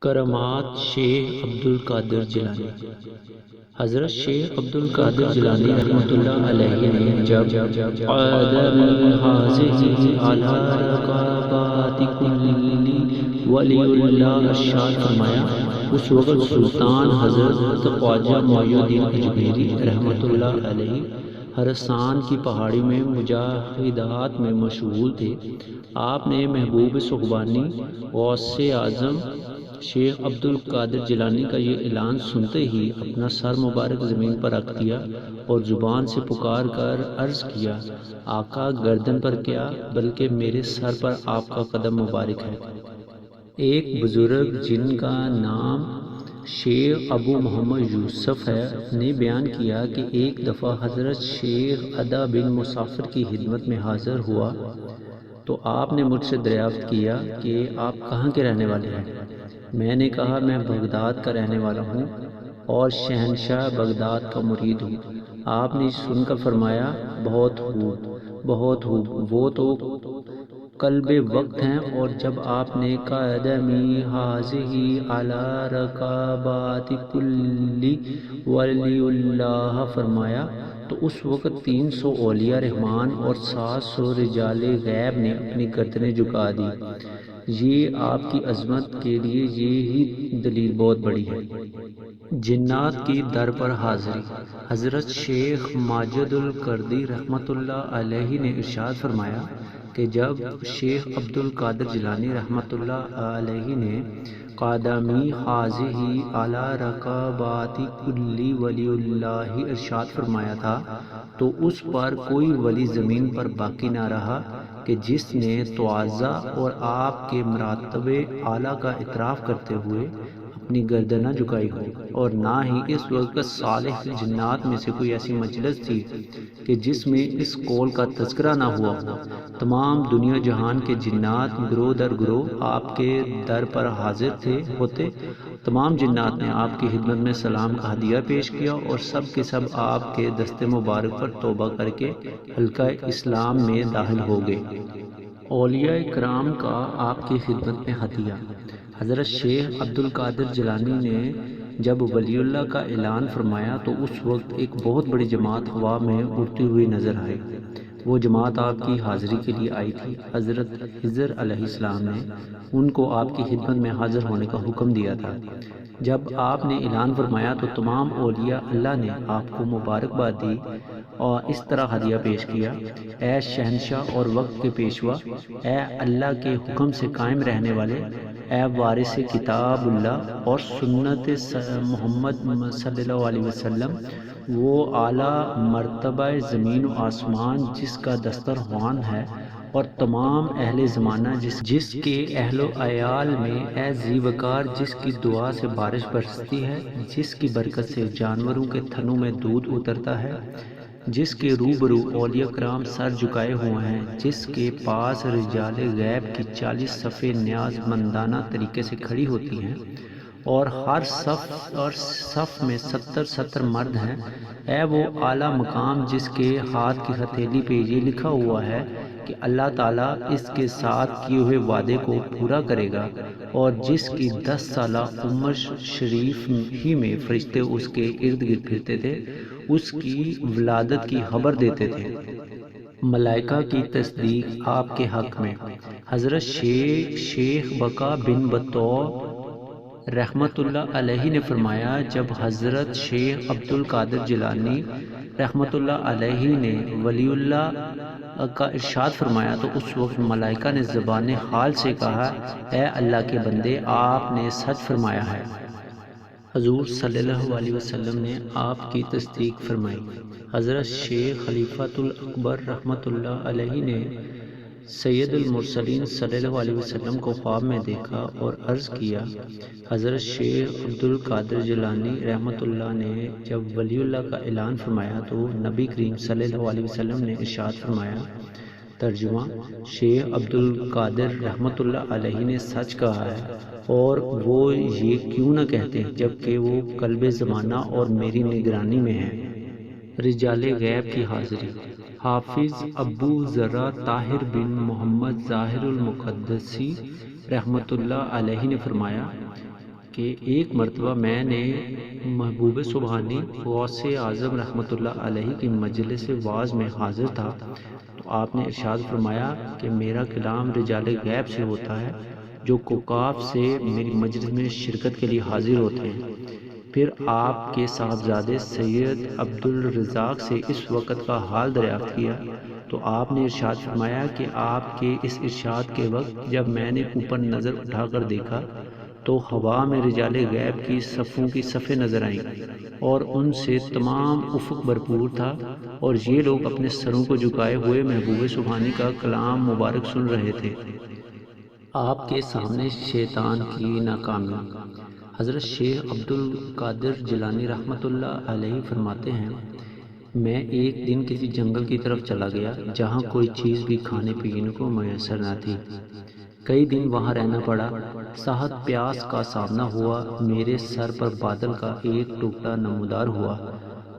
کرامات شیخ عبدالقادر جیلانی۔ حضرت شیخ عبدالقادر جیلانی رحمۃ اللہ علیہ نے جب قدم حاضر اعلیٰ رقابات کلی ولی اللہ ارشاد فرمایا، اس وقت سلطان حضرت خواجہ معین الدین اجمیری رحمۃ اللہ علیہ خراسان کی پہاڑی میں مجاہدات میں مشغول تھے۔ آپ نے محبوب سخبانی غوث اعظم شیخ عبدالقادر جیلانی کا یہ اعلان سنتے ہی اپنا سر مبارک زمین پر رکھ دیا اور زبان سے پکار کر عرض کیا، آقا گردن پر کیا بلکہ میرے سر پر آپ کا قدم مبارک ہے۔ ایک بزرگ جن کا نام شیخ ابو محمد یوسف ہے نے بیان کیا کہ ایک دفعہ حضرت شیخ ادا بن مسافر کی خدمت میں حاضر ہوا تو آپ نے مجھ سے دریافت کیا کہ آپ کہاں کے رہنے والے ہیں؟ میں نے کہا میں بغداد کا رہنے والا ہوں اور شہنشاہ بغداد کا مرید ہوں۔ آپ نے سن کر فرمایا، بہت خوب بہت خوب، وہ تو قلب وقت ہیں۔ اور جب آپ نے قدمی حاضی علی رکابات کلی ولی اللہ فرمایا تو اس وقت 300 اولیاء رحمان اور 700 رجال غیب نے اپنی گردنیں جھکا دی۔ یہ آپ کی عظمت کے لیے یہی دلیل بہت بڑی ہے۔ جنات کی در پر حاضری۔ حضرت شیخ ماجد الکردی رحمۃ اللہ علیہ نے ارشاد فرمایا کہ جب شیخ عبدالقادر جیلانی رحمۃ اللہ علیہ نے قدمی حاضی علی رکابات کلی ولی اللہ ارشاد فرمایا تھا تو اس پر کوئی ولی زمین پر باقی نہ رہا کہ جس نے تواضع اور آپ کے مراتب اعلیٰ کا اعتراف کرتے ہوئے اپنی گردن نہ جھکائی ہو، اور نہ ہی اس وقت صالح جنات میں سے کوئی ایسی مجلس تھی کہ جس میں اس قول کا تذکرہ نہ ہوا ہو۔ تمام دنیا جہان کے جنات گروہ در گروہ آپ کے در پر حاضر ہوتے۔ تمام جنات نے آپ کی خدمت میں سلام کا ہدیہ پیش کیا اور سب کے سب آپ کے دست مبارک پر توبہ کر کے حلقہ اسلام میں داخل ہو گئے۔ اولیاء کرام کا آپ کی خدمت میں ہدیہ۔ حضرت شیخ عبدالقادر جیلانی نے جب ولی اللہ کا اعلان فرمایا تو اس وقت ایک بہت بڑی جماعت ہوا میں اڑتی ہوئی نظر آئی۔ وہ جماعت آپ کی حاضری کے لیے آئی تھی۔ حضرت خضر علیہ السلام نے ان کو آپ کی خدمت میں حاضر ہونے کا حکم دیا تھا۔ جب آپ نے اعلان فرمایا تو تمام اولیاء اللہ نے آپ کو مبارکباد دی اور اس طرح ہدیہ پیش کیا، اے شہنشاہ اور وقت کے پیشوا، اے اللہ کے حکم سے قائم رہنے والے، اے وارث کتاب اللہ اور سنت محمد صلی اللہ علیہ وسلم، وہ اعلیٰ مرتبہ زمین و آسمان جس کا دسترخوان ہے اور تمام اہل زمانہ جس کے اہل و عیال میں، اے ذی وقار جس کی دعا سے بارش برستی ہے، جس کی برکت سے جانوروں کے تھنوں میں دودھ اترتا ہے، جس کے روبرو اولیاء کرام سر جھکائے ہوئے ہیں، جس کے پاس رجال غیب کی 40 صفیں نیاز مندانہ طریقے سے کھڑی ہوتی ہیں اور ہر صف میں 70 مرد ہیں، اے وہ اعلیٰ مقام جس کے ہاتھ کی ہتھیلی پہ یہ لکھا ہوا ہے کہ اللہ تعالیٰ اس کے ساتھ کیے ہوئے وعدے کو پورا کرے گا، اور جس کی 10 سالہ عمر شریف ہی میں فرشتے اس کے ارد گرد پھرتے تھے، اس کی ولادت کی خبر دیتے تھے۔ ملائکہ کی تصدیق آپ کے حق میں۔ حضرت شیخ بقا بن بطوط رحمۃ اللہ علیہ نے فرمایا، جب حضرت شیخ عبدالقادر جیلانی رحمۃ اللہ علیہ نے ولی اللہ کا ارشاد فرمایا تو اس وقت ملائکہ نے زبان حال سے کہا، اے اللہ کے بندے، آپ نے سچ فرمایا ہے۔ حضور صلی اللہ علیہ وسلم نے آپ کی تصدیق فرمائی۔ حضرت شیخ خلیفۃ الاکبر رحمۃ اللہ علیہ نے سید المرسلین صلی اللہ علیہ وسلم کو خواب میں دیکھا اور عرض کیا، حضرت شیخ عبدالقادر جیلانی رحمۃ اللہ نے جب ولی اللہ کا اعلان فرمایا تو نبی کریم صلی اللہ علیہ وسلم نے ارشاد فرمایا۔ ترجمہ: شیخ عبدالقادر رحمۃ اللہ علیہ نے سچ کہا ہے، اور وہ یہ کیوں نہ کہتے جبکہ وہ قلب زمانہ اور میری نگرانی میں ہیں۔ رجال غیب کی حاضری۔ حافظ ابو ذرا طاہر بن محمد ظاہر المقدسی رحمۃ اللہ علیہ نے فرمایا، کہ ایک مرتبہ میں نے محبوب سبحانی غوث اعظم رحمۃ اللہ علیہ کی مجلس واعظ میں حاضر تھا، تو آپ نے ارشاد فرمایا کہ میرا کلام رجال غیب سے ہوتا ہے جو کوکاف سے میری مجلس میں شرکت کے لیے حاضر ہوتے ہیں۔ پھر آپ کے صاحبزادے سید عبد الرزاق سے اس وقت کا حال دریافت کیا، تو آپ نے ارشاد فرمایا کہ آپ کے اس ارشاد کے وقت جب میں نے اوپر نظر اٹھا کر دیکھا تو ہوا میں رجال غیب کی صفوں کی صفیں نظر آئیں اور ان سے تمام افق بھرپور تھا، اور یہ لوگ اپنے سروں کو جھکائے ہوئے محبوب سبحانی کا کلام مبارک سن رہے تھے۔ آپ کے سامنے شیطان کی ناکامی۔ حضرت شیخ عبد القادر جیلانی رحمۃ اللہ علیہ فرماتے ہیں، میں ایک دن کسی جنگل کی طرف چلا گیا جہاں کوئی چیز بھی کھانے پینے کو میسر نہ تھی۔ کئی دن وہاں رہنا پڑا۔ سخت پیاس کا سامنا ہوا۔ میرے سر پر بادل کا ایک ٹکڑا نمودار ہوا،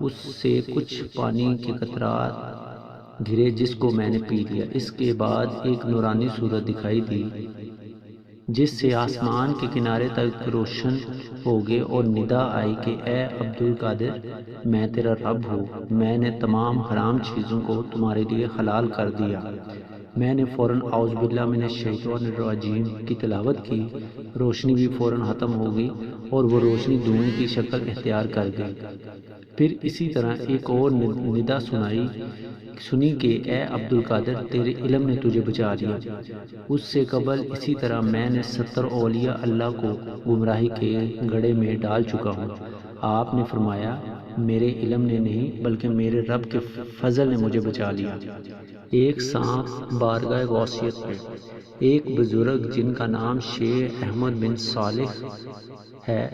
اس سے کچھ پانی کے قطرات گرے جس کو میں نے پی لیا۔ اس کے بعد ایک نورانی صورت دکھائی دی جس سے آسمان کے کنارے تک روشن ہو گئے اور ندا آئی کہ اے عبد القادر، میں تیرا رب ہوں، میں نے تمام حرام چیزوں کو تمہارے لیے حلال کر دیا۔ میں نے فوراً اعوذ باللہ من الشیطان الرجیم کی تلاوت کی، روشنی بھی فوراً ختم ہو گئی اور وہ روشنی دھوئیں کی شکل اختیار کر گئی۔ پھر اسی طرح ایک اور ندا سنی کہ اے عبد القادر، تیرے علم نے تجھے بچا لیا۔ اس سے قبل اسی طرح میں نے 70 اولیاء اللہ کو گمراہی کے گڑھے میں ڈال چکا ہوں۔ آپ نے فرمایا، میرے علم نے نہیں بلکہ میرے رب کے فضل نے مجھے بچا لیا۔ ایک سانپ بارگاہ غوثیت میں۔ ایک بزرگ جن کا نام شیخ احمد بن صالح ہے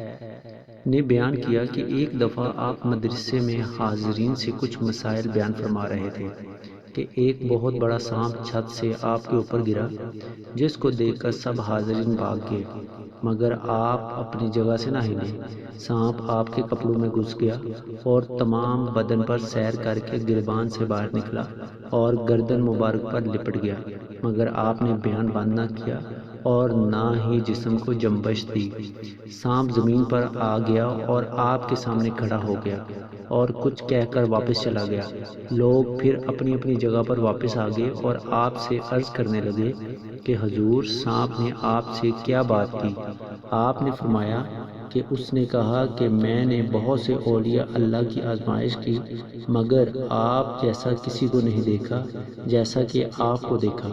نے بیان کیا کہ ایک دفعہ آپ مدرسے میں حاضرین سے کچھ مسائل بیان فرما رہے تھے کہ ایک بہت بڑا سانپ چھت سے آپ کے اوپر گرا، جس کو دیکھ کر سب حاضرین بھاگ گئے، مگر آپ اپنی جگہ سے نہ ہلے۔ سانپ آپ کے کپڑوں میں گھس گیا اور تمام بدن پر سیر کر کے گریبان سے باہر نکلا اور گردن مبارک پر لپٹ گیا، مگر آپ نے بیان بند نہ کیا اور نہ ہی جسم کو جنبش دی۔ سانپ زمین پر آ گیا اور آپ کے سامنے کھڑا ہو گیا اور کچھ کہہ کر واپس چلا گیا۔ لوگ پھر اپنی اپنی جگہ پر واپس آ گئے اور آپ سے عرض کرنے لگے کہ حضور، سانپ نے آپ سے کیا بات کی؟ آپ نے فرمایا کہ اس نے کہا کہ میں نے بہت سے اولیاء اللہ کی آزمائش کی، مگر آپ جیسا کسی کو نہیں دیکھا جیسا کہ آپ کو دیکھا۔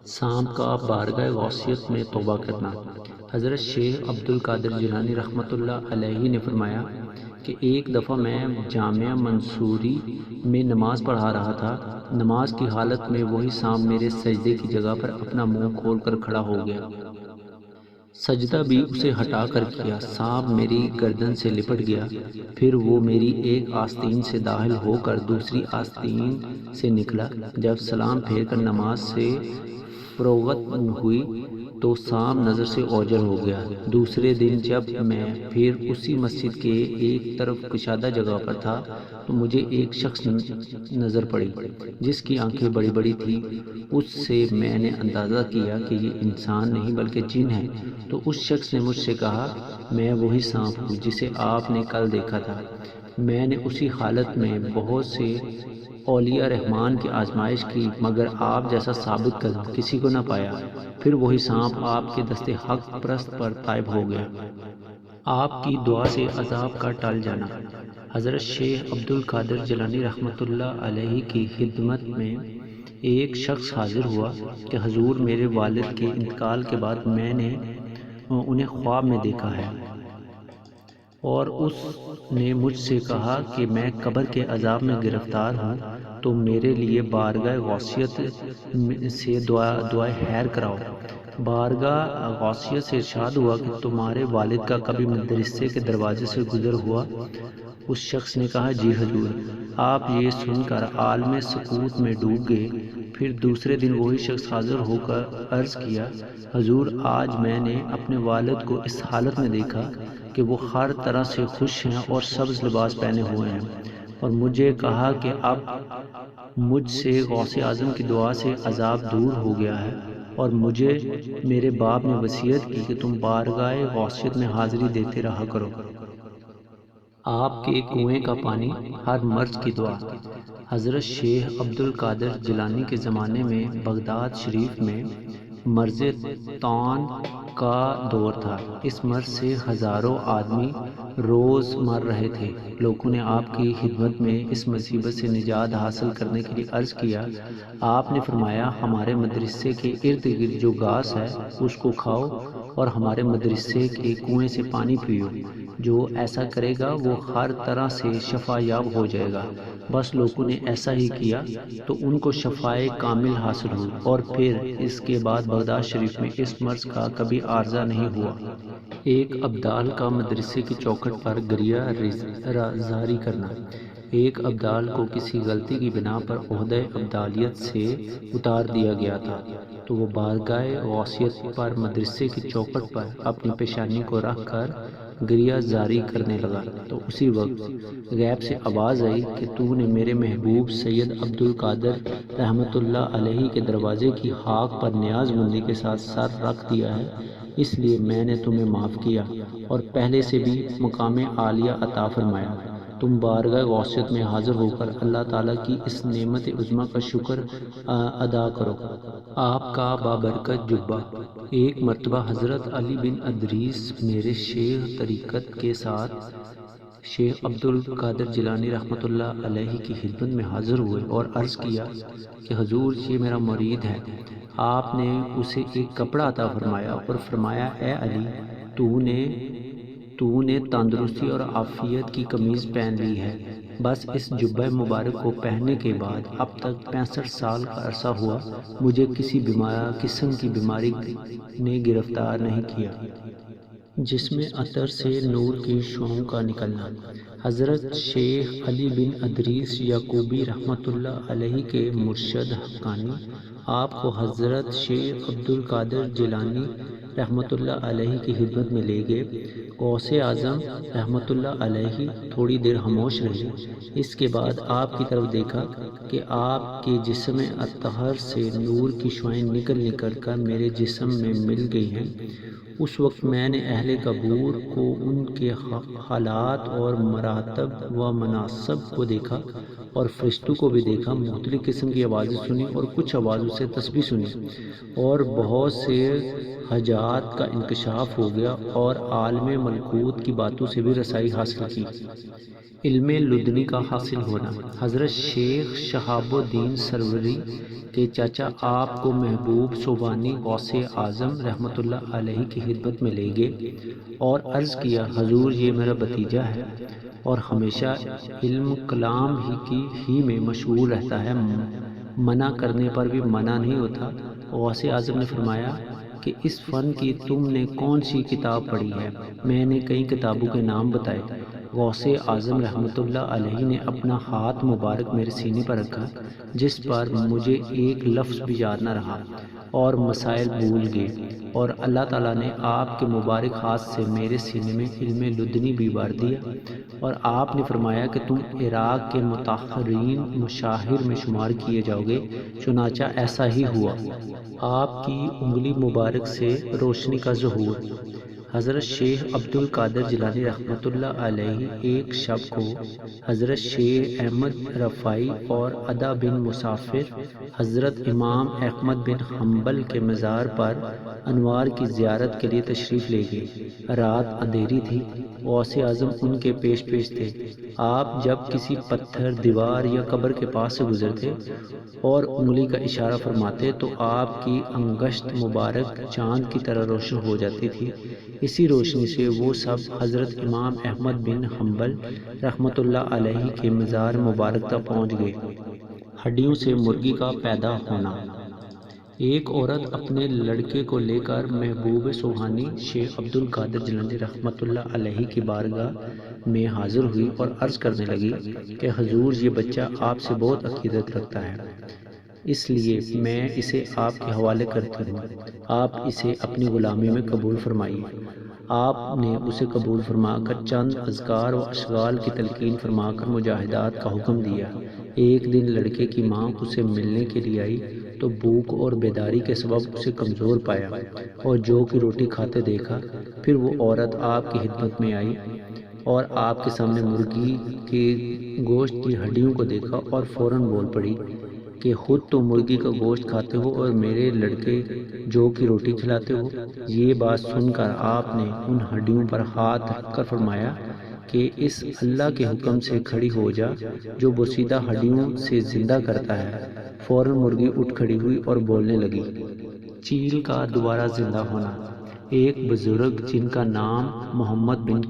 سانپ کا بارگاہ غوثیت میں توبہ کرنا۔ حضرت شیخ عبد القادر جیلانی رحمۃ اللہ علیہ نے فرمایا کہ ایک دفعہ میں جامعہ منصوری میں نماز پڑھا رہا تھا۔ نماز کی حالت میں وہی سانپ میرے سجدے کی جگہ پر اپنا منہ کھول کر کھڑا ہو گیا۔ سجدہ بھی اسے ہٹا کر کیا۔ سانپ میری گردن سے لپٹ گیا، پھر وہ میری ایک آستین سے داخل ہو کر دوسری آستین سے نکلا۔ جب سلام پھیر کر نماز سے فروغت ہوئی تو سانپ نظر سے اوجھل ہو گیا۔ دوسرے دن جب میں پھر اسی مسجد کے ایک طرف کشادہ جگہ پر تھا تو مجھے ایک شخص نظر پڑی جس کی آنکھیں بڑی بڑی تھیں۔ اس سے میں نے اندازہ کیا کہ یہ انسان نہیں بلکہ جن ہے، تو اس شخص نے مجھ سے کہا، میں وہی سانپ ہوں جسے آپ نے کل دیکھا تھا۔ میں نے اسی حالت میں بہت سے اولیاء رحمان کی آزمائش کی، مگر آپ جیسا ثابت قدم کسی کو نہ پایا۔ پھر وہی سانپ آپ کے دست حق پرست پر طائب ہو گیا۔ آپ کی دعا سے عذاب کا ٹل جانا۔ حضرت شیخ عبد القادر جیلانی رحمۃ اللہ علیہ کی خدمت میں ایک شخص حاضر ہوا کہ حضور، میرے والد کے انتقال کے بعد میں نے انہیں خواب میں دیکھا ہے اور اس نے مجھ سے کہا کہ میں قبر کے عذاب میں گرفتار ہوں، تو میرے لیے بارگاہ غوثیت سے دعائے خیر کراؤ۔ بارگاہ غوثیت سے ارشاد ہوا کہ تمہارے والد کا کبھی مدرسے کے دروازے سے گزر ہوا؟ اس شخص نے کہا، جی حضور۔ آپ یہ سن کر عالم سکوت میں ڈوب گئے۔ پھر دوسرے دن وہی شخص حاضر ہو کر عرض کیا، حضور، آج میں نے اپنے والد کو اس حالت میں دیکھا کہ وہ ہر طرح سے خوش ہیں اور سبز لباس پہنے ہوئے ہیں، اور مجھے کہا کہ اب مجھ سے غوث اعظم کی دعا سے عذاب دور ہو گیا ہے۔ اور مجھے میرے باپ نے وصیت کی کہ تم بارگاہ غوثیت میں حاضری دیتے رہا کرو۔ آپ کے کنویں کا پانی ہر مرض کی دوا۔ حضرت شیخ عبد القادر جیلانی کے زمانے میں بغداد شریف میں مرض طاعون کا دور تھا۔ اس مرض سے ہزاروں آدمی روز مر رہے تھے۔ لوگوں نے آپ کی خدمت میں اس مصیبت سے نجات حاصل کرنے کے لیے عرض کیا۔ آپ نے فرمایا، ہمارے مدرسے کے ارد گرد جو گھاس ہے اس کو کھاؤ اور ہمارے مدرسے کے کنویں سے پانی پیو۔ جو ایسا کرے گا وہ ہر طرح سے شفا یاب ہو جائے گا۔ بس لوگوں نے ایسا ہی کیا تو ان کو شفائے کامل حاصل ہوئی، اور پھر اس کے بعد بغداد شریف میں اس مرض کا کبھی عارضہ نہیں ہوا۔ ایک ابدال کا مدرسے کی چوکھٹ پر گریہ زاری کرنا۔ ایک ابدال کو کسی غلطی کی بنا پر عہدہ ابدالیت سے اتار دیا گیا تھا، تو وہ بارگاہ غوثیت پر مدرسے کی چوکھٹ پر اپنی پیشانی کو رکھ کر گریہ زاری کرنے لگا، تو اسی وقت غیب سے آواز آئی کہ تو نے میرے محبوب سید عبد القادر رحمۃ اللہ علیہ کے دروازے کی حاق پر نیاز مندی کے ساتھ سر رکھ دیا ہے، اس لیے میں نے تمہیں معاف کیا اور پہلے سے بھی مقام عالیہ عطا فرمایا۔ تم بارگاہ غوثیت میں حاضر ہو کر اللہ تعالیٰ کی اس نعمت عظمیٰ کا شکر ادا کرو۔ آپ کا بابرکت جبہ۔ ایک مرتبہ حضرت علی بن ادریس میرے شیخ طریقت کے ساتھ شیخ عبد القادر جیلانی رحمۃ اللہ علیہ کی خدمت میں حاضر ہوئے اور عرض کیا کہ حضور، یہ میرا مرید ہے۔ آپ نے اسے ایک کپڑا عطا فرمایا اور فرمایا، اے علی، تو نے تندرستی اور عافیت کی قمیض پہن لی ہے۔ بس اس جبہ مبارک کو پہننے کے بعد اب تک 65 سال کا عرصہ ہوا مجھے کسی قسم کی بیماری نے گرفتار نہیں کیا۔ جس میں عطر سے نور کی شعاعوں کا نکلنا۔ حضرت شیخ علی بن ادریس یعقوبی رحمۃ اللہ علیہ کے مرشد حقانی آپ کو حضرت شیخ عبد القادر جیلانی رحمۃ اللہ علیہ کی خدمت میں لے گئے۔ غوث اعظم رحمۃ اللہ علیہ تھوڑی دیر خاموش رہے۔ اس کے بعد آپ کی طرف دیکھا کہ آپ کے جسم اطہر سے نور کی شعاعیں نکل کر میرے جسم میں مل گئی ہیں۔ اس وقت میں نے اہل قبور کو ان کے حالات اور مراتب و مناصب کو دیکھا اور فرشتوں کو بھی دیکھا۔ مختلف قسم کی آوازیں سنی اور کچھ آوازوں سے تسبیح سنی، اور بہت سے حاجات کا انکشاف ہو گیا اور عالم ملکوت کی باتوں سے بھی رسائی حاصل کی۔ علم لدنی کا حاصل ہونا۔ حضرت شیخ شہاب الدین سروری کے چاچا آپ کو محبوب سبحانی غوث اعظم رحمۃ اللہ علیہ کی خدمت میں لے گئے اور عرض کیا، حضور، یہ میرا بھتیجا ہے اور ہمیشہ علم کلام ہی میں مشغول رہتا ہے، منع کرنے پر بھی منع نہیں ہوتا۔ غوث اعظم نے فرمایا کہ اس فن کی تم نے کون سی کتاب پڑھی ہے؟ میں نے کئی کتابوں کے نام بتائے۔ غوث اعظم رحمۃ اللہ علیہ نے اپنا ہاتھ مبارک میرے سینے پر رکھا، جس پر مجھے ایک لفظ بھی یاد نہ رہا اور مسائل بھول گئے، اور اللہ تعالیٰ نے آپ کے مبارک ہاتھ سے میرے سینے میں علم لدنی بھی بھر دیا، اور آپ نے فرمایا کہ تم عراق کے متاخرین مشاہیر میں شمار کیے جاؤ گے۔ چنانچہ ایسا ہی ہوا۔ آپ کی انگلی مبارک سے روشنی کا ظہور۔ حضرت شیخ عبد القادر جیلانی رحمۃ اللہ علیہ ایک شب کو حضرت شیخ احمد رفاعی اور عدا بن مسافر حضرت امام احمد بن حنبل کے مزار پر انوار کی زیارت کے لیے تشریف لے گئے۔ رات اندھیری تھی۔ غوث اعظم ان کے پیش تھے۔ آپ جب کسی پتھر، دیوار یا قبر کے پاس سے گزرتے اور انگلی کا اشارہ فرماتے تو آپ کی انگشت مبارک چاند کی طرح روشن ہو جاتی تھی۔ اسی روشنی سے وہ سب حضرت امام احمد بن حنبل رحمۃ اللہ علیہ کے مزار مبارک تک پہنچ گئے۔ ہڈیوں سے مرغی کا پیدا ہونا۔ ایک عورت اپنے لڑکے کو لے کر محبوب سبحانی شیخ عبد القادر جیلانی رحمۃ اللہ علیہ کی بارگاہ میں حاضر ہوئی اور عرض کرنے لگی کہ حضور، یہ بچہ آپ سے بہت عقیدت رکھتا ہے، اس لیے میں اسے آپ کے حوالے کرتی ہوں، آپ اسے اپنی غلامی میں قبول فرمائیے۔ آپ نے اسے قبول فرما کر چند اذکار و اشغال کی تلقین فرما کر مجاہدات کا حکم دیا۔ ایک دن لڑکے کی ماں اسے ملنے کے لیے آئی تو بھوک اور بیداری کے سبب اسے کمزور پایا اور جو کی روٹی کھاتے دیکھا۔ پھر وہ عورت آپ کی خدمت میں آئی اور آپ کے سامنے مرغی کے گوشت کی ہڈیوں کو دیکھا اور فوراً بول پڑی کہ خود تو مرغی کا گوشت کھاتے ہو اور میرے لڑکے جو کی روٹی کھلاتے ہو۔ یہ بات سن کر آپ نے ان ہڈیوں پر ہاتھ رکھ کر فرمایا کہ اس اللہ کے حکم سے کھڑی ہو جا جو بوسیدہ ہڈیوں سے زندہ کرتا ہے۔ فوراً مرغی اٹھ کھڑی ہوئی اور بولنے لگی۔ چیل کا دوبارہ زندہ ہونا۔ ایک بزرگ جن کا نام محمد بن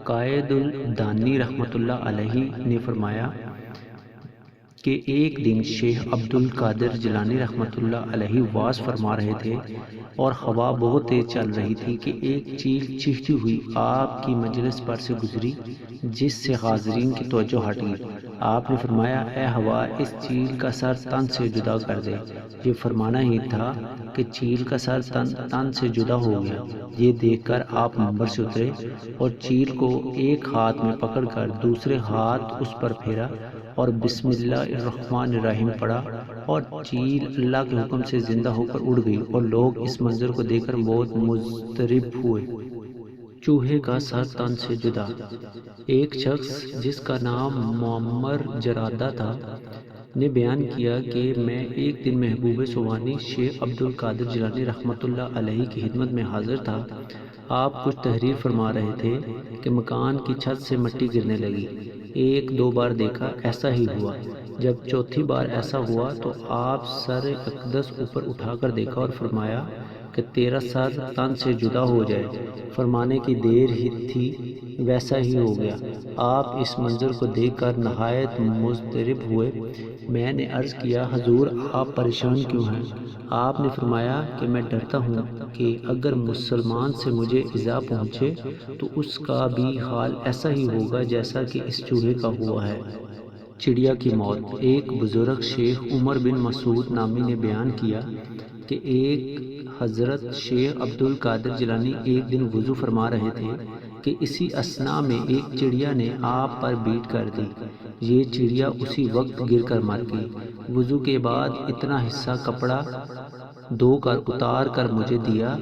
قائد الدانی رحمۃ اللہ علیہ نے فرمایا کہ ایک دن شیخ عبد القادر جیلانی رحمۃ اللہ علیہ واز فرما رہے تھے اور ہوا بہت تیز چل رہی تھی کہ ایک چیل چیختی ہوئی آپ کی مجلس پر سے گزری جس سے حاضرین کی توجہ ہٹ گئی۔ آپ نے فرمایا اے ہوا اس چیل کا سر تن سے جدا کر دے۔ یہ فرمانا ہی تھا کہ چیل کا سر تن سے جدا ہو گیا۔ یہ دیکھ کر آپ منبر سے اترے اور چیل کو ایک ہاتھ میں پکڑ کر دوسرے ہاتھ اس پر پھیرا اور بسم اللہ الرحمن الرحیم پڑھا اور چیل اللہ کے حکم سے زندہ ہو کر اڑ گئی اور لوگ اس منظر کو دیکھ کر بہت مضطرب ہوئے۔ چوہے کا سر تن سے جدا۔ ایک شخص جس کا نام معمر جرادہ تھا نے بیان کیا کہ میں ایک دن محبوب سبحانی شیخ عبد القادر جیلانی رحمۃ اللہ علیہ کی خدمت میں حاضر تھا۔ آپ کچھ تحریر فرما رہے تھے کہ مکان کی چھت سے مٹی گرنے لگی۔ ایک دو بار دیکھا ایسا ہی ہوا۔ جب چوتھی بار ایسا ہوا تو آپ سر اقدس اوپر اٹھا کر دیکھا اور فرمایا کہ تیرا سر تن سے جدا ہو جائے۔ فرمانے کی دیر ہی تھی ویسا ہی ہو گیا۔ آپ اس منظر کو دیکھ کر نہایت مضطرب ہوئے۔ میں نے عرض کیا حضور آپ پریشان کیوں ہیں؟ آپ نے فرمایا کہ میں ڈرتا ہوں کہ اگر مسلمان سے مجھے ایذا پہنچے تو اس کا بھی حال ایسا ہی ہوگا جیسا کہ اس چوہے کا ہوا ہے۔ چڑیا کی موت۔ ایک بزرگ شیخ عمر بن مسعود نامی نے بیان کیا کہ ایک حضرت شیخ عبد القادر جیلانی ایک دن وضو فرما رہے تھے کہ اسی اثناء میں ایک چڑیا نے آپ پر بیٹ کر دی۔ یہ چڑیا اسی وقت گر کر مر گئی۔ وضو کے بعد اتنا حصہ کپڑا دھو کر اتار کر مجھے دیا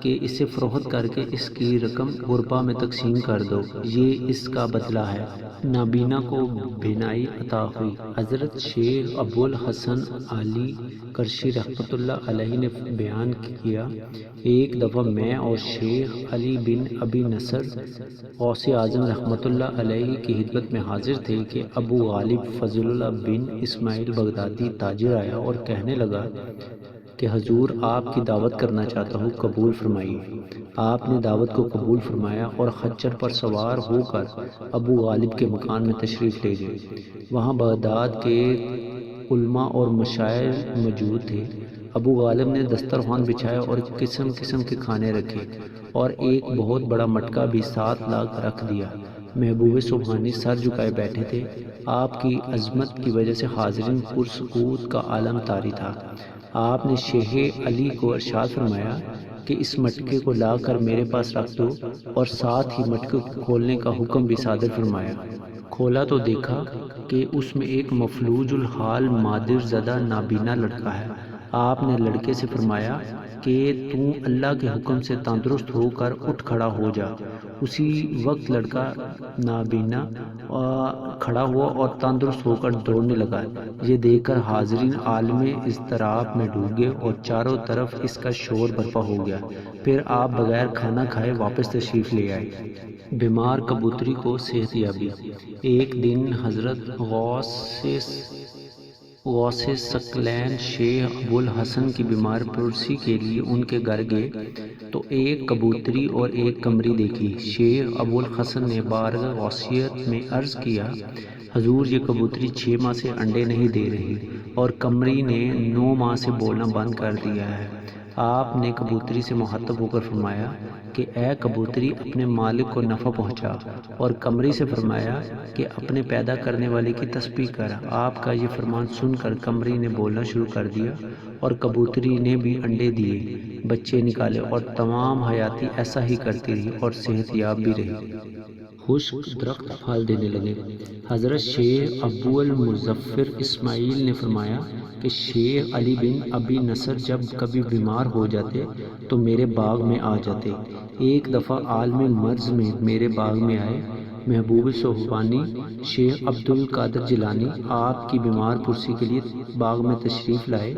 کہ اسے فروخت کر کے اس کی رقم غربا میں تقسیم کر دو، یہ اس کا بدلہ ہے۔ نابینا کو بینائی عطا ہوئی۔ حضرت شیخ ابو الحسن علی کرشی رحمۃ اللہ علیہ نے بیان کیا ایک دفعہ میں اور شیخ علی بن ابی نصر غوث اعظم رحمۃ اللہ علیہ کی خدمت میں حاضر تھے کہ ابو غالب فضل اللہ بن اسماعیل بغدادی تاجر آیا اور کہنے لگا کہ حضور آپ کی دعوت کرنا چاہتا ہوں، قبول فرمائیے۔ آپ نے دعوت کو قبول فرمایا اور خچر پر سوار ہو کر ابو غالب کے مکان میں تشریف لے گئے۔ وہاں بغداد کے علماء اور مشائخ موجود تھے۔ ابو غالب نے دسترخوان بچھایا اور قسم قسم کے کھانے رکھے اور ایک بہت بڑا مٹکا بھی ساتھ لا کر رکھ دیا۔ محبوب سبحانی سر جھکائے بیٹھے تھے۔ آپ کی عظمت کی وجہ سے حاضرین پرسکوت کا عالم طاری تھا۔ آپ نے شیخ علی کو ارشاد فرمایا کہ اس مٹکے کو لا کر میرے پاس رکھ دو اور ساتھ ہی مٹکے کو کھولنے کا حکم بھی صادر فرمایا۔ کھولا تو دیکھا کہ اس میں ایک مفلوج الحال مادر زدہ نابینا لڑکا ہے۔ آپ نے لڑکے سے فرمایا کہ تو اللہ کے حکم سے تندرست ہو کر اٹھ کھڑا ہو جا۔ اسی وقت لڑکا نابینا کھڑا ہوا اور تندرست ہو کر دوڑنے لگا۔ یہ دیکھ کر حاضرین عالم اضطراب میں ڈوب گئے اور چاروں طرف اس کا شور برپا ہو گیا۔ پھر آپ بغیر کھانا کھائے واپس تشریف لے آئے۔ بیمار کبوتری کو صحت یابی۔ ایک دن حضرت غوث ثقلین شیخ ابو الحسن کی بیمار پرسی کے لیے ان کے گھر گئے تو ایک کبوتری اور ایک قمری دیکھی۔ شیخ ابو الحسن نے بارگاہ غوثیت میں عرض کیا حضور یہ کبوتری 6 ماہ سے انڈے نہیں دے رہی اور قمری نے 9 ماہ سے بولنا بند کر دیا ہے۔ آپ نے کبوتری سے مخاطب ہو کر فرمایا کہ اے کبوتری اپنے مالک کو نفع پہنچا، اور قمری سے فرمایا کہ اپنے پیدا کرنے والے کی تسبیح کر۔ آپ کا یہ فرمان سن کر قمری نے بولنا شروع کر دیا اور کبوتری نے بھی انڈے دیے، بچے نکالے اور تمام حیاتی ایسا ہی کرتی رہی اور صحت یاب بھی رہی۔ خشک درخت پھل دینے لگے۔ حضرت شیخ ابو المظفر اسماعیل نے فرمایا کہ شیخ علی بن ابی نصر جب کبھی بیمار ہو جاتے تو میرے باغ میں آ جاتے۔ ایک دفعہ عالم مرض میں میرے باغ میں آئے۔ محبوب صحبانی شیخ عبد القادر جیلانی آپ کی بیمار پرسی کے لیے باغ میں تشریف لائے۔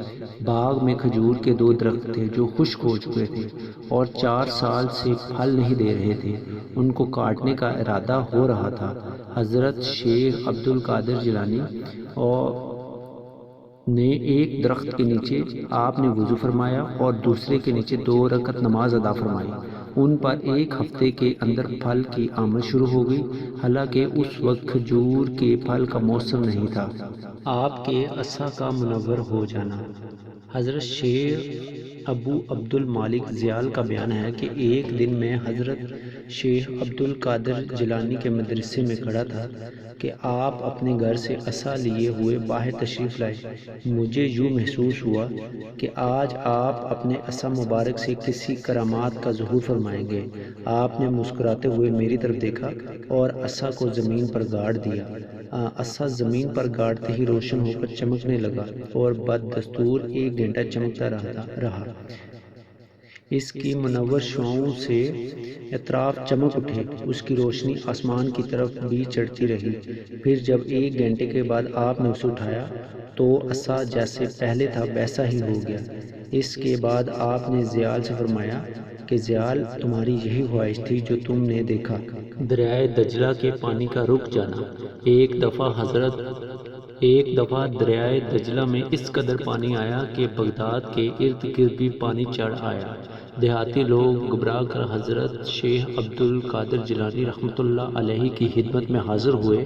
باغ میں کھجور کے 2 درخت تھے جو خشک ہو چکے تھے اور 4 سال سے پھل نہیں دے رہے تھے، ان کو کاٹنے کا ارادہ ہو رہا تھا۔ حضرت شیخ عبد القادر جیلانی نے ایک درخت کے نیچے آپ نے وضو فرمایا اور دوسرے کے نیچے 2 رکعت نماز ادا فرمائی۔ ان پر ایک ہفتے کے اندر پھل کی آمد شروع ہو گئی، حالانکہ اس وقت کھجور کے پھل کا موسم نہیں تھا۔ آپ کے عصا کا منور ہو جانا۔ حضرت شیخ ابو عبد المالک زیال کا بیان ہے کہ ایک دن میں حضرت شیخ عبد القادر جیلانی کے مدرسے میں کھڑا تھا کہ آپ اپنے گھر سے عصا لیے ہوئے باہر تشریف لائے۔ مجھے یوں محسوس ہوا کہ آج آپ اپنے عصا مبارک سے کسی کرامات کا ظہور فرمائیں گے۔ آپ نے مسکراتے ہوئے میری طرف دیکھا اور عصا کو زمین پر گاڑ دیا۔ عصا زمین پر گاڑتے ہی روشن ہو کر چمکنے لگا اور بدستور 1 گھنٹہ چمکتا رہا۔ اس کی منور شعاعوں سے اطراف چمک اٹھے، اس کی روشنی آسمان کی طرف بھی چڑھتی رہی۔ پھر جب 1 گھنٹے کے بعد آپ نے اسے اٹھایا تو عصا جیسے پہلے تھا ویسا ہی ہو گیا۔ اس کے بعد آپ نے زیال سے فرمایا کہ زیال، تمہاری یہی خواہش تھی جو تم نے دیکھا۔ دریائے دجلہ کے پانی کا رک جانا۔ ایک دفعہ دریائے دجلہ میں اس قدر پانی آیا کہ بغداد کے ارد گرد بھی پانی چڑھ آیا۔ دیہاتی لوگ گھبرا کر حضرت شیخ عبد القادر جیلانی رحمۃ اللہ علیہ کی خدمت میں حاضر ہوئے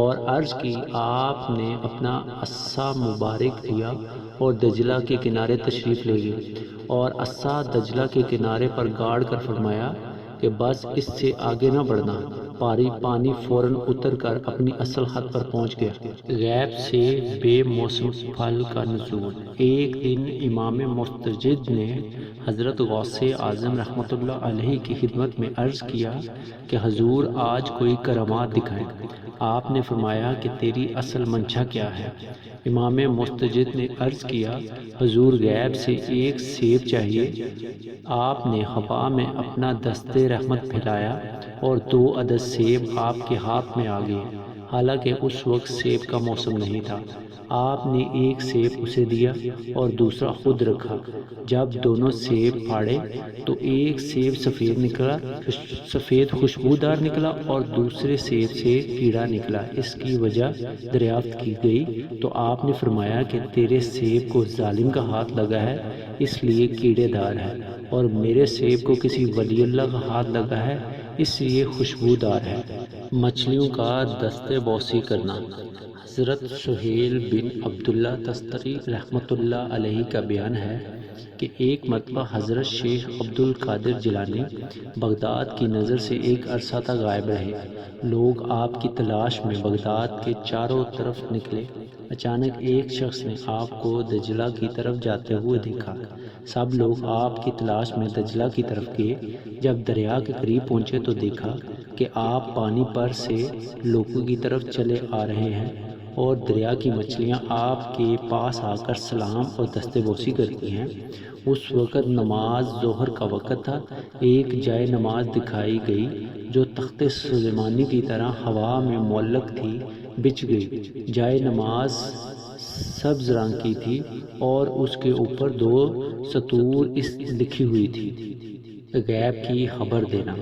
اور عرض کی۔ آپ نے اپنا عصا مبارک لیا اور دجلہ کے کنارے تشریف لے گئے اور عصا دجلہ کے کنارے پر گاڑ کر فرمایا کہ بس اس سے آگے نہ بڑھنا۔ پانی فوراً اتر کر اپنی اصل خط پر پہنچ گیا۔ غیب سے بے موسم پھل کا نزول۔ ایک دن امام مستجد نے حضرت غوث اعظم رحمۃ اللہ علیہ کی خدمت میں عرض کیا کہ حضور آج کوئی کرامات دکھائیں۔ آپ نے فرمایا کہ تیری اصل منشا کیا ہے؟ امام مستجد نے عرض کیا، حضور غیب سے ایک سیب چاہیے۔ آپ نے ہوا میں اپنا دست رحمت پھیلایا اور 2 عدد سیب آپ کے ہاتھ میں آ گئے، حالانکہ اس وقت سیب کا موسم نہیں تھا۔ آپ نے ایک سیب اسے دیا اور دوسرا خود رکھا۔ جب دونوں سیب پھاڑے تو ایک سیب سفید خوشبودار نکلا اور دوسرے سیب سے کیڑا نکلا۔ اس کی وجہ دریافت کی گئی تو آپ نے فرمایا کہ تیرے سیب کو ظالم کا ہاتھ لگا ہے، اس لیے کیڑے دار ہے، اور میرے سیب کو کسی ولی اللہ کا ہاتھ لگا ہے، اس لیے خوشبودار ہے۔ مچھلیوں کا دستے بوسی کرنا۔ حضرت سہیل بن عبداللہ تستری رحمۃ اللہ علیہ کا بیان ہے کہ ایک مرتبہ حضرت شیخ عبد القادر جیلانی بغداد کی نظر سے ایک عرصہ تک غائب رہے۔ لوگ آپ کی تلاش میں بغداد کے چاروں طرف نکلے۔ اچانک ایک شخص نے آپ کو دجلہ کی طرف جاتے ہوئے دیکھا۔ سب لوگ آپ کی تلاش میں دجلہ کی طرف گئے۔ جب دریا کے قریب پہنچے تو دیکھا کہ آپ پانی پر سے لوگوں کی طرف چلے آ رہے ہیں اور دریا کی مچھلیاں آپ کے پاس آ کر سلام اور دستے بوسی کرتی ہیں۔ اس وقت نماز ظہر کا وقت تھا۔ ایک جائے نماز دکھائی گئی جو تخت سلیمانی کی طرح ہوا میں معلق تھی، بچھ گئی۔ جائے نماز سبز رنگ کی تھی اور اس کے اوپر 2 سطور لکھی ہوئی تھی، غیب کی خبر دینا۔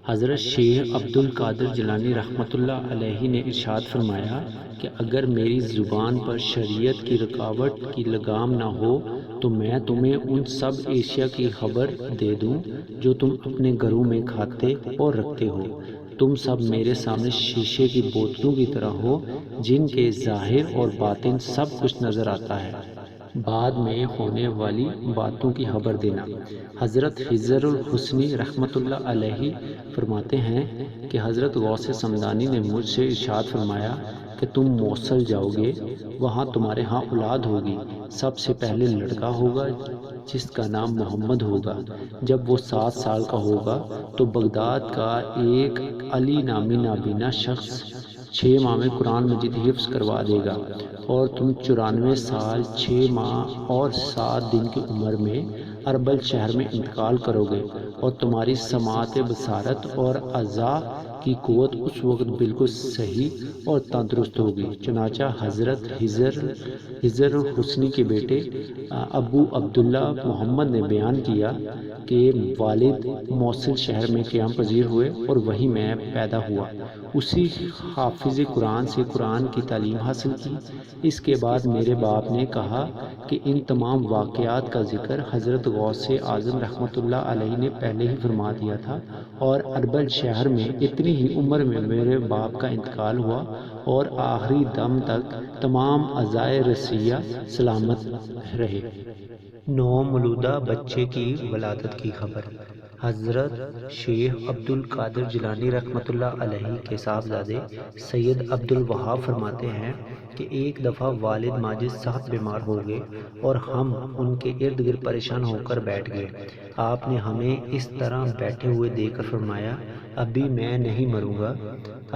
حضرت شیخ عبد القادر جیلانی رحمۃ اللہ علیہ نے ارشاد فرمایا کہ اگر میری زبان پر شریعت کی رکاوٹ کی لگام نہ ہو تو میں تمہیں ان سب اشیاء کی خبر دے دوں جو تم اپنے گھروں میں کھاتے اور رکھتے ہو۔ تم سب میرے سامنے شیشے کی بوتلوں کی طرح ہو جن کے ظاہر اور باطن سب کچھ نظر آتا ہے۔ بعد میں ہونے والی باتوں کی خبر دینا۔ حضرت خضر الحسنی رحمۃ اللہ علیہ فرماتے ہیں کہ حضرت غوث سمدانی نے مجھ سے ارشاد فرمایا کہ تم موصل جاؤ گے، وہاں تمہارے ہاں اولاد ہوگی۔ سب سے پہلے لڑکا ہوگا جس کا نام محمد ہوگا۔ جب وہ 7 سال کا ہوگا تو بغداد کا ایک علی نامی نابینا شخص 6 ماہ میں قرآن مجید حفظ کروا دے گا، اور تم 94 سال 6 ماہ اور 7 دن کی عمر میں اربل شہر میں انتقال کرو گے، اور تمہاری سماعت بصارت اور اعضاء کی قوت اس وقت بالکل صحیح اور تندرست ہوگی۔ چنانچہ حضرت ہجر حسنی کے بیٹے ابو عبداللہ محمد نے بیان کیا کہ والد موصل شہر میں قیام پذیر ہوئے اور وہیں میں پیدا ہوا۔ اسی حافظ قرآن سے قرآن کی تعلیم حاصل کی۔ اس کے بعد میرے باپ نے کہا کہ ان تمام واقعات کا ذکر حضرت غوث اعظم رحمۃ اللہ علیہ نے پہلے ہی فرما دیا تھا، اور اربل شہر میں اتنی ہی عمر میں میرے باپ کا انتقال ہوا، اور آخری دم تک تمام اعضائے رسیہ سلامت رہے۔ نومولودہ بچے کی ولادت کی خبر۔ حضرت شیخ عبد القادر جیلانی رحمۃ اللہ علیہ کے صاحبزادے سید عبد الوہاب فرماتے ہیں کہ ایک دفعہ والد ماجد صاحب بیمار ہو گئے اور ہم ان کے ارد گرد پریشان ہو کر بیٹھ گئے۔ آپ نے ہمیں اس طرح بیٹھے ہوئے دیکھ کر فرمایا، ابھی میں نہیں مروں گا،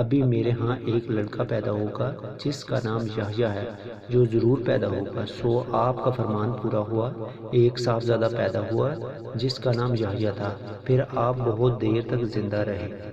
ابھی میرے ہاں ایک لڑکا پیدا ہوگا جس کا نام یحییٰ ہے، جو ضرور پیدا ہوگا۔ سو آپ کا فرمان پورا ہوا، ایک صاحبزادہ پیدا ہوا جس کا نام یحییٰ تھا۔ پھر آپ بہت دیر تک زندہ رہے۔